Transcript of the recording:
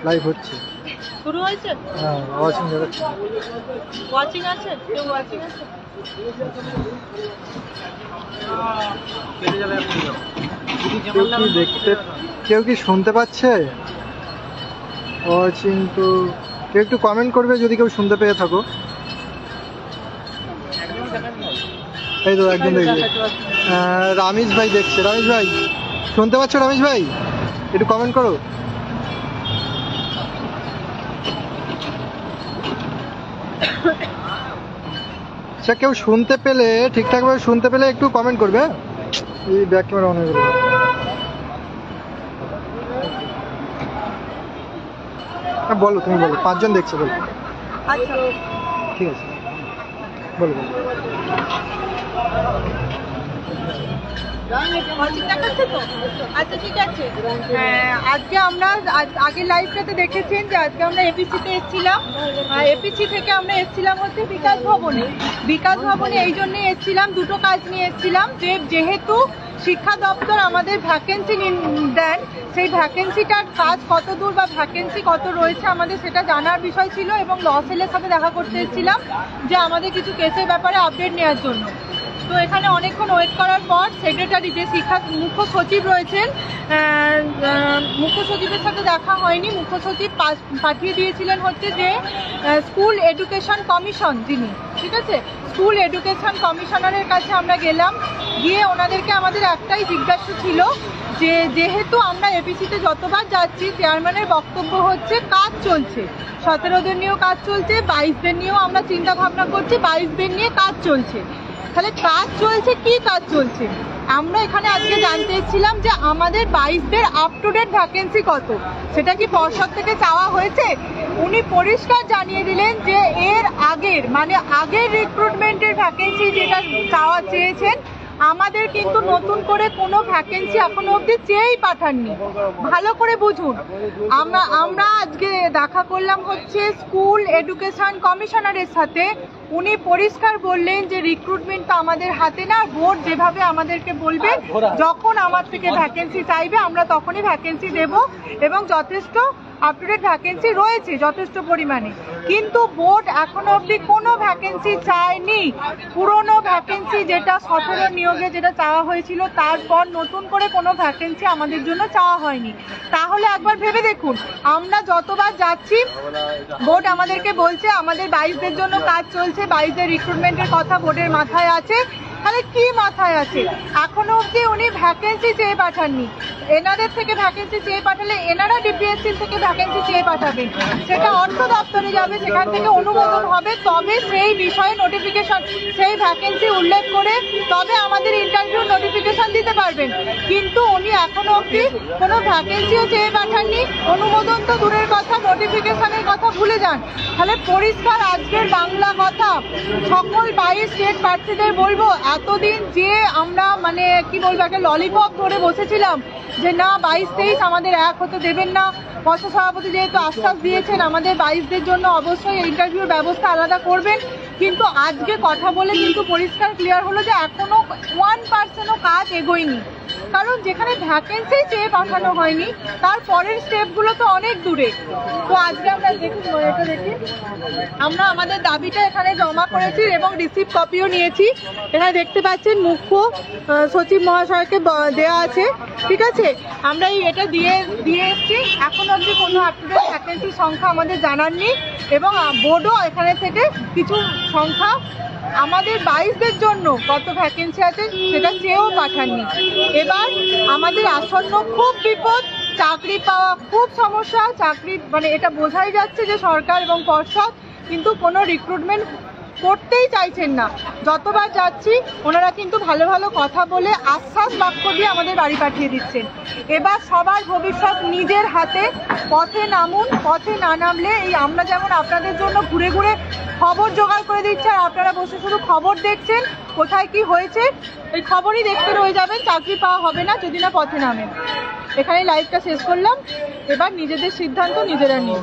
Live হচ্ছে, শুরু হয়েছে। হ্যাঁ, ওয়াচিং দেখাচ্ছে। ওয়াচিং আছে, কেউ ওয়াচিং আছে। কেউ কি শুনতে পাচ্ছে? ওয়াচিং তো কেউ একটু কমেন্ট করবে যদি কেউ শুনতে পেয়ে থাকো। এই তো একজন দেখবে, রামিজ ভাই দেখছে। রামিজ ভাই শুনতে পাচ্ছ? রামিজ ভাই একটু কমেন্ট করো। আচ্ছা, কেউ শুনতে পেলে, ঠিকঠাকভাবে শুনতে পেলে একটু কমেন্ট করবে। এই ব্যাক ক্যামেরা অন হয়ে গেল। হ্যাঁ বলো, তুমি বলো। 5 জন দেখছে, বলো। আচ্ছা ঠিক আছে, বলো বলো। আচ্ছা ঠিক আছে। আজকে আমরা আগে লাইভটাতে দেখেছেন যে আজকে আমরা এপিসিতে এসেছিলাম। এপিসি থেকে আমরা এসেছিলাম হচ্ছে বিকাশ ভবনে। বিকাশ ভবনে এই জন্যই এসেছিলাম, দুটো কাজ নিয়ে এসেছিলাম। যেহেতু শিক্ষা দপ্তর আমাদের ভ্যাকেন্সি দেন, সেই ভ্যাকেন্সিটার কাজ কত দূর বা ভ্যাকেন্সি কত রয়েছে আমাদের সেটা জানার বিষয় ছিল, এবং ল সেলের সাথে দেখা করতে এসেছিলাম যে আমাদের কিছু কেসের ব্যাপারে আপডেট নেওয়ার জন্য। তো এখানে অনেকক্ষণ ওয়েট করার পর সেক্রেটারি, যে মুখ্য সচিব রয়েছেন, মুখ্য সচিবের সাথে দেখা হয়নি। মুখ্য সচিব পাঠিয়ে দিয়েছিলেন হচ্ছে যে স্কুল এডুকেশন কমিশন, যিনি, ঠিক আছে, স্কুল এডুকেশন কমিশনারের কাছে আমরা গেলাম। গিয়ে ওনাদেরকে আমাদের একটাই জিজ্ঞাসা ছিল যে যেহেতু আমরা এপিসিতে যতবার যাচ্ছি চেয়ারম্যানের বক্তব্য হচ্ছে কাজ চলছে, 17দের নিয়েও কাজ চলছে, 22দের নিয়েও আমরা চিন্তা ভাবনা করছি, 22দের নিয়ে কাজ চলছে। তাহলে কাজ চলছে, কি কাজ চলছে? আমরা এখানে আজকে জানতে এসেছিলাম যে আমাদের 22দের আপ টু ডেট ভ্যাকেন্সি কত, সেটা কি পর্ষদ থেকে চাওয়া হয়েছে? উনি পরিষ্কার জানিয়ে দিলেন যে এর আগের, মানে আগের রিক্রুটমেন্টের ভ্যাকেন্সি যেটা চাওয়া চেয়েছেন, আমাদের কিন্তু নতুন করে কোনো ভ্যাকেন্সি এখনো অবধি চেয়েই পাঠাননি। ভালো করে বুঝুন। আমরা আজকে দেখা করলাম হচ্ছে স্কুল এডুকেশন কমিশনারের সাথে। উনি পরিষ্কার বললেন যে রিক্রুটমেন্ট তো আমাদের হাতে না, বোর্ড যেভাবে আমাদেরকে বলবে, যখন আমার থেকে ভ্যাকেন্সি চাইবে আমরা তখনই ভ্যাকেন্সি দেব, এবং যথেষ্ট আপ টু ডেট ভ্যাকেন্সি রয়েছে যথেষ্ট পরিমাণে। কিন্তু বোর্ড এখনো অবধি কোনো ভ্যাকেন্সি চায়নি। পুরনো ভ্যাকেন্সি যেটা 17 নিয়োগে যেটা চাওয়া হয়েছিল, তারপর নতুন করে কোনো ভ্যাকেন্সি আমাদের জন্য চাওয়া হয়নি। তাহলে একবার ভেবে দেখুন, আমরা যতবার যাচ্ছি বোর্ড আমাদেরকে বলছে আমাদের 22দের জন্য কাজ চলছে, 22দের রিক্রুটমেন্টের কথা বোর্ডের মাথায় আছে। তাহলে কি মাথায় আছে? এখনো অবধি উনি ভ্যাকেন্সি চেয়ে পাঠাননি। এনাদের থেকে ভ্যাকেন্সি চেয়ে পাঠালে এনারা ডিপিএসসি থেকে ভ্যাকেন্সি চেয়ে পাঠাবেন, সেটা অর্থ দপ্তরে যাবে, সেখান থেকে অনুমোদন হবে, তবে সেই বিষয়ে নোটিফিকেশন, সেই ভ্যাকেন্সি উল্লেখ করে তবে আমাদের ইন্টারভিউ নোটিফিকেশন দিতে পারবেন। কিন্তু উনি এখনো অবধি কোনো ভ্যাকেন্সিও চেয়ে পাঠাননি। অনুমোদন তো দূরের কথা, নোটিফিকেশনের কথা ভুলে যান। তাহলে পরিষ্কার আজকের বাংলা কথা, সকল 22 স্টেট প্রার্থীদের বলবো, এতদিন যে আমরা মানে কি বলবো, একটা ললিপপ ধরে বসেছিলাম যে না 22-23 আমাদের এক হতে দেবেন না, পর্ষদ সভাপতি যেহেতু আশ্বাস দিয়েছেন আমাদের 22দের জন্য অবশ্যই ইন্টারভিউর ব্যবস্থা আলাদা করবেন, কিন্তু আজকে কথা বলে কিন্তু পরিষ্কার ক্লিয়ার হলো যে এখনো 1%ও কাজ এগোয়নি। কারণ যেখানে ভ্যাকেন্সি চেয়ে পাঠানো হয়নি, তার পরের স্টেপগুলো তো অনেক দূরে। তো আজকে আমরা দেখি আমরা আমাদের দাবিটা এখানে জমা করেছি এবং রিসিভ কপিও নিয়েছি। এখানে দেখতে পাচ্ছেন মুখ্য সচিব মহাশয়কে দেওয়া আছে, ঠিক আছে। আমরা এটা দিয়ে এসছি। এখন অবধি কোনো আপডেট ভ্যাকেন্সির সংখ্যা আমাদের জানাননি, এবং বোর্ডও এখানে থেকে কিছু সংখ্যা আমাদের 22দের জন্য কত ভ্যাকেন্সি আছে সেটা চেয়েও পাঠাননি। এবার আমাদের আসন্ন খুব বিপদ, চাকরি পাওয়া খুব সমস্যা। চাকরি মানে এটা বোঝাই যাচ্ছে যে সরকার এবং পর্ষদ কিন্তু কোনো রিক্রুটমেন্ট করতেই চাইছেন না। যতবার যাচ্ছি ওনারা কিন্তু ভালো ভালো কথা বলে আশ্বাস বাক্য দিয়ে আমাদের বাড়ি পাঠিয়ে দিচ্ছেন। এবার সবার ভবিষ্যৎ নিজের হাতে। পথে নামুন, পথে না নামলে এই আমরা যেমন আপনাদের জন্য ঘুরে ঘুরে খবর জোগাড় করে দিচ্ছি, আর আপনারা বসে শুধু খবর দেখছেন কোথায় কি হয়েছে, এই খবরই দেখতে রয়ে যাবেন, চাকরি পাওয়া হবে না যদি না পথে নামেন। এখানে লাইভটা শেষ করলাম। এবার নিজেদের সিদ্ধান্ত নিজেরা নিন।